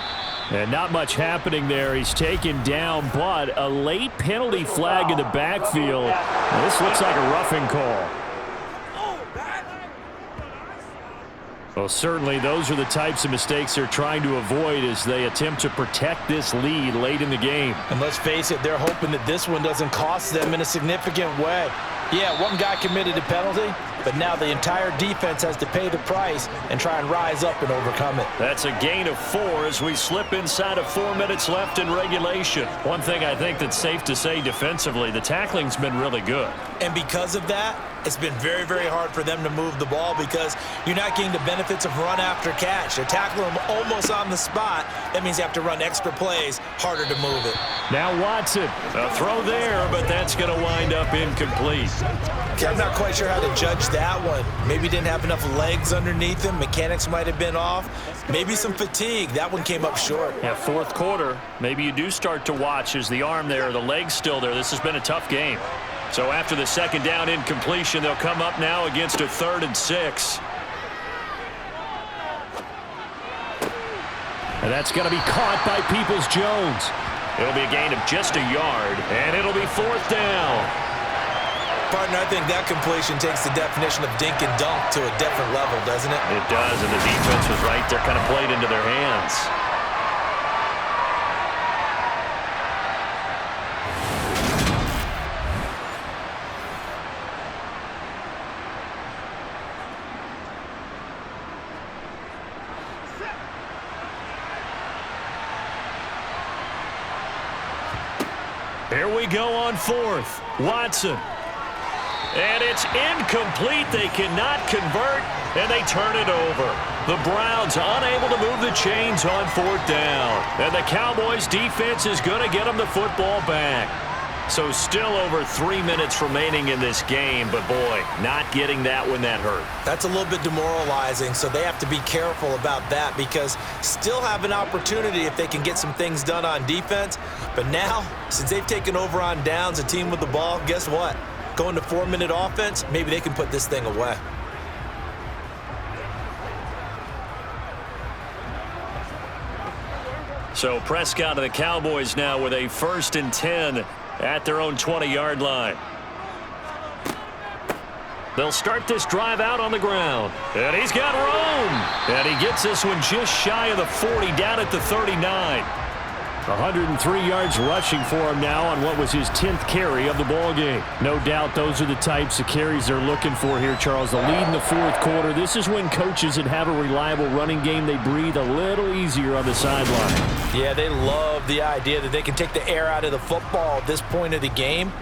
[SPEAKER 1] And not much happening there. He's taken down, but a late penalty flag in the backfield. This looks like a roughing call. Well, certainly those are the types of mistakes they're trying to avoid as they attempt to protect this lead late in the game.
[SPEAKER 2] And let's face it, they're hoping that this one doesn't cost them in a significant way. Yeah, one guy committed a penalty, but now the entire defense has to pay the price and try and rise up and overcome it.
[SPEAKER 1] That's a gain of 4 as we slip inside of 4 minutes left in regulation. One thing I think that's safe to say defensively, the tackling's been really good.
[SPEAKER 2] And because of that, it's been very, very hard for them to move the ball because you're not getting the benefits of run after catch. They're tackling them almost on the spot. That means you have to run extra plays, harder to move it.
[SPEAKER 1] Now Watson, a throw there, but that's going to wind up incomplete.
[SPEAKER 2] Okay, I'm not quite sure how to judge that one. Maybe didn't have enough legs underneath him. Mechanics might have been off. Maybe some fatigue. That one came up short.
[SPEAKER 1] Yeah, fourth quarter, maybe you do start to watch as the arm there, the leg's still there. This has been a tough game. So after the second down incompletion, they'll come up now against a 3rd and 6. And that's going to be caught by Peoples-Jones. It'll be a gain of just a yard, and it'll be 4th down.
[SPEAKER 2] Partner, I think that completion takes the definition of dink and dunk to a different level, doesn't it?
[SPEAKER 1] It does, and the defense was right there, kind of played into their hands. Here we go on 4th. Watson. And it's incomplete. They cannot convert, and they turn it over. The Browns unable to move the chains on 4th down. And the Cowboys defense is going to get them the football back. So still over 3 minutes remaining in this game, but boy, not getting that when that hurt.
[SPEAKER 2] That's a little bit demoralizing, so they have to be careful about that because still have an opportunity if they can get some things done on defense. But now, since they've taken over on downs, a team with the ball, guess what? Going to 4-minute offense, maybe they can put this thing away.
[SPEAKER 1] So Prescott and the Cowboys now with a 1st and 10 at their own 20-yard line. They'll start this drive out on the ground. And he's got room. And he gets this one just shy of the 40, down at the 39. 103 yards rushing for him now on what was his 10th carry of the ball game. No doubt those are the types of carries they're looking for here, Charles. The lead in the 4th quarter. This is when coaches that have a reliable running game, they breathe a little easier on the sideline.
[SPEAKER 2] Yeah, they love the idea that they can take the air out of the football at this point of the game.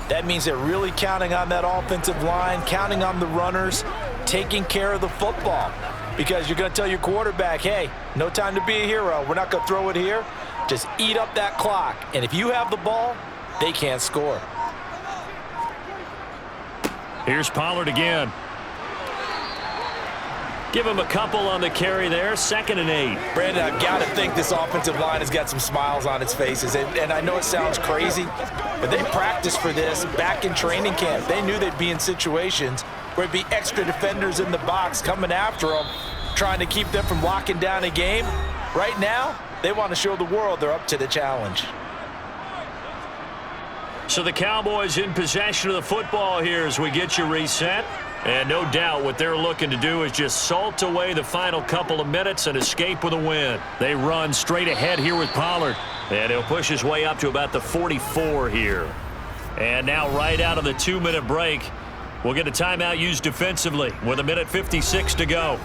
[SPEAKER 2] That means they're really counting on that offensive line, counting on the runners, taking care of the football. Because you're going to tell your quarterback, hey, no time to be a hero. We're not going to throw it here. Just eat up that clock. And if you have the ball, they can't score.
[SPEAKER 1] Here's Pollard again. Give him a couple on the carry there. 2nd and 8.
[SPEAKER 2] Brandon, I've got to think this offensive line has got some smiles on its faces. And I know it sounds crazy, but they practiced for this back in training camp. They knew they'd be in situations where it'd be extra defenders in the box coming after them, trying to keep them from locking down a game. Right now, they want to show the world they're up to the challenge.
[SPEAKER 1] So the Cowboys in possession of the football here as we get you reset. And no doubt what they're looking to do is just salt away the final couple of minutes and escape with a win. They run straight ahead here with Pollard. And he'll push his way up to about the 44 here. And now right out of the 2-minute break, we'll get a timeout used defensively with 1:56 to go.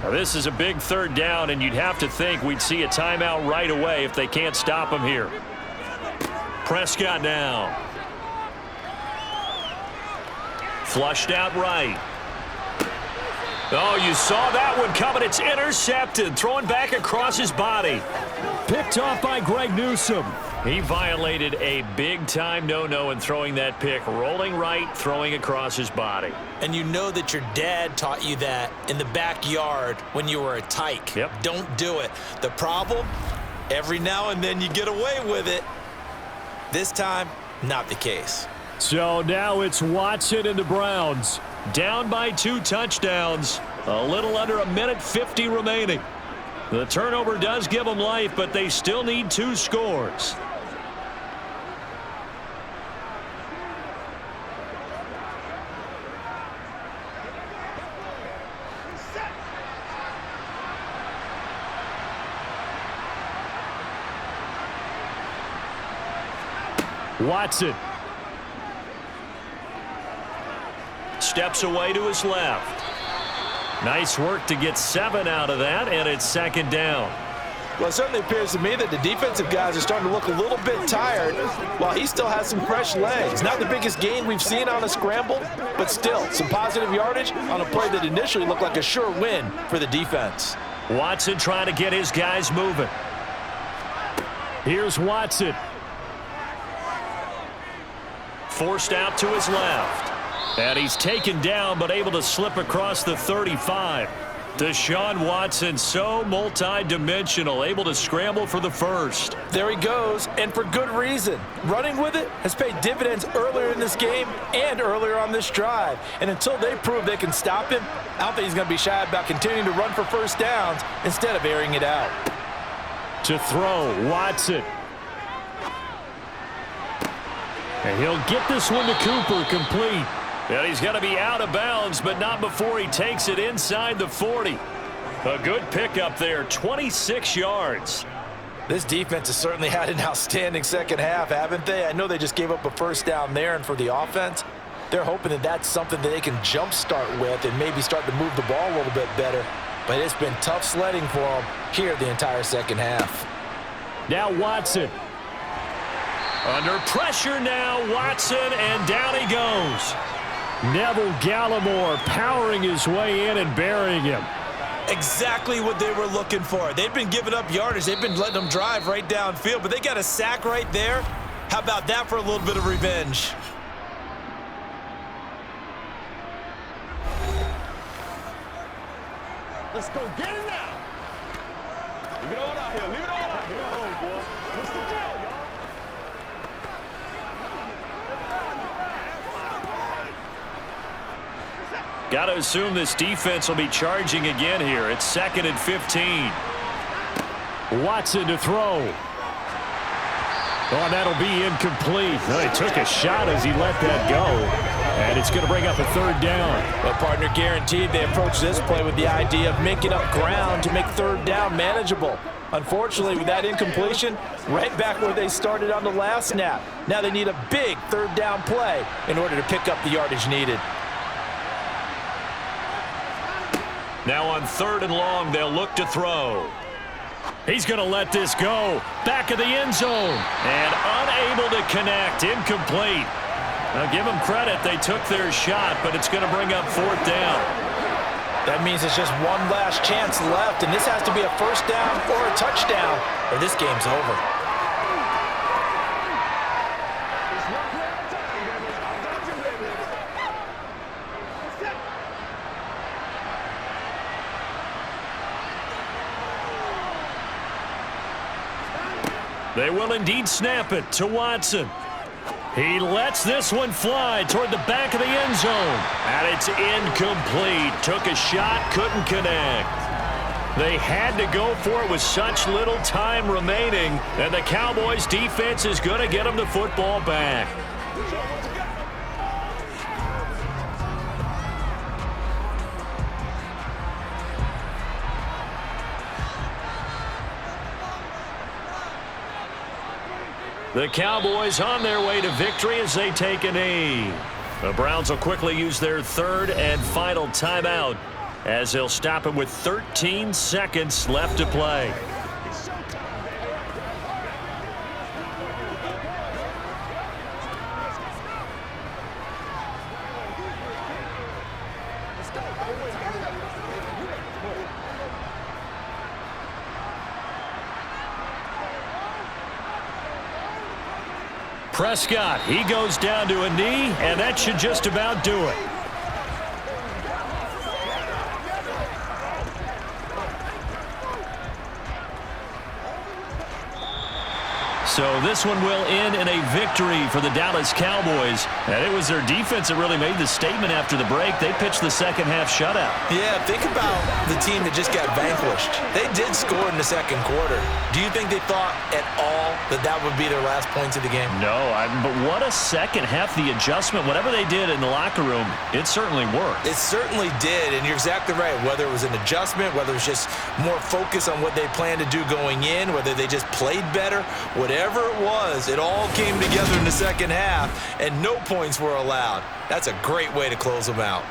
[SPEAKER 1] Now this is a big 3rd down, and you'd have to think we'd see a timeout right away if they can't stop him here. Prescott now. Flushed out right. Oh, you saw that one coming. It's intercepted. Throwing back across his body. Picked off by Greg Newsome. He violated a big-time no-no in throwing that pick. Rolling right, throwing across his body.
[SPEAKER 2] And you know that your dad taught you that in the backyard when you were a tyke.
[SPEAKER 1] Yep.
[SPEAKER 2] Don't do it. The problem, every now and then you get away with it. This time, not the case.
[SPEAKER 1] So now it's Watson and the Browns. Down by 2 touchdowns. A little under 1:50 remaining. The turnover does give them life, but they still need 2 scores. Watson. Steps away to his left. Nice work to get 7 out of that, and it's 2nd down.
[SPEAKER 2] Well, it certainly appears to me that the defensive guys are starting to look a little bit tired while he still has some fresh legs. Not the biggest gain we've seen on a scramble, but still some positive yardage on a play that initially looked like a sure win for the defense.
[SPEAKER 1] Watson trying to get his guys moving. Here's Watson. Forced out to his left. And he's taken down but able to slip across the 35. Deshaun Watson, so multi-dimensional, able to scramble for the first.
[SPEAKER 2] There he goes, and for good reason. Running with it has paid dividends earlier in this game and earlier on this drive. And until they prove they can stop him, I don't think he's going to be shy about continuing to run for first downs instead of airing it out.
[SPEAKER 1] To throw, Watson. And he'll get this one to Cooper, complete. And he's going to be out of bounds, but not before he takes it inside the 40. A good pickup there, 26 yards.
[SPEAKER 2] This defense has certainly had an outstanding second half, haven't they? I know they just gave up a first down there, and for the offense, they're hoping that that's something that they can jumpstart with and maybe start to move the ball a little bit better. But it's been tough sledding for them here the entire second half.
[SPEAKER 1] Now Watson. Under pressure now, Watson, and down he goes. Neville Gallimore powering his way in and burying him.
[SPEAKER 2] Exactly what they were looking for. They've been giving up yardage. They've been letting them drive right downfield, but they got a sack right there. How about that for a little bit of revenge?
[SPEAKER 4] Let's go get it now. Leave it all out here. Leave it all out here. Oh, boy. What's the deal, y'all?
[SPEAKER 1] Got to assume this defense will be charging again here. It's 2nd and 15. Watson to throw. Oh, and that'll be incomplete. No, he took a shot as he let that go. And it's going to bring up a 3rd down.
[SPEAKER 2] Well, partner, guaranteed they approach this play with the idea of making up ground to make 3rd down manageable. Unfortunately, with that incompletion, right back where they started on the last snap. Now they need a big 3rd down play in order to pick up the yardage needed.
[SPEAKER 1] Now on 3rd and long, they'll look to throw. He's going to let this go. Back of the end zone. And unable to connect. Incomplete. Now give them credit. They took their shot, but it's going to bring up 4th down.
[SPEAKER 2] That means it's just one last chance left, and this has to be a first down or a touchdown, or this game's over.
[SPEAKER 1] They will indeed snap it to Watson. He lets this one fly toward the back of the end zone. And it's incomplete. Took a shot, couldn't connect. They had to go for it with such little time remaining. And the Cowboys defense is going to get them the football back. The Cowboys on their way to victory as they take a knee. The Browns will quickly use their 3rd and final timeout as they'll stop it with 13 seconds left to play. Prescott, he goes down to a knee, and that should just about do it. So this one will end in a victory for the Dallas Cowboys. And it was their defense that really made the statement after the break. They pitched the second half shutout.
[SPEAKER 2] Yeah, think about the team that just got vanquished. They did score in the second quarter. Do you think they thought at all that that would be their last points of the game?
[SPEAKER 1] No, but what a second half. The adjustment, whatever they did in the locker room, it certainly worked.
[SPEAKER 2] It certainly did, and you're exactly right. Whether it was an adjustment, whether it was just more focus on what they planned to do going in, whether they just played better, whatever it was, it all came together in the second half, and no points were allowed. That's a great way to close them out.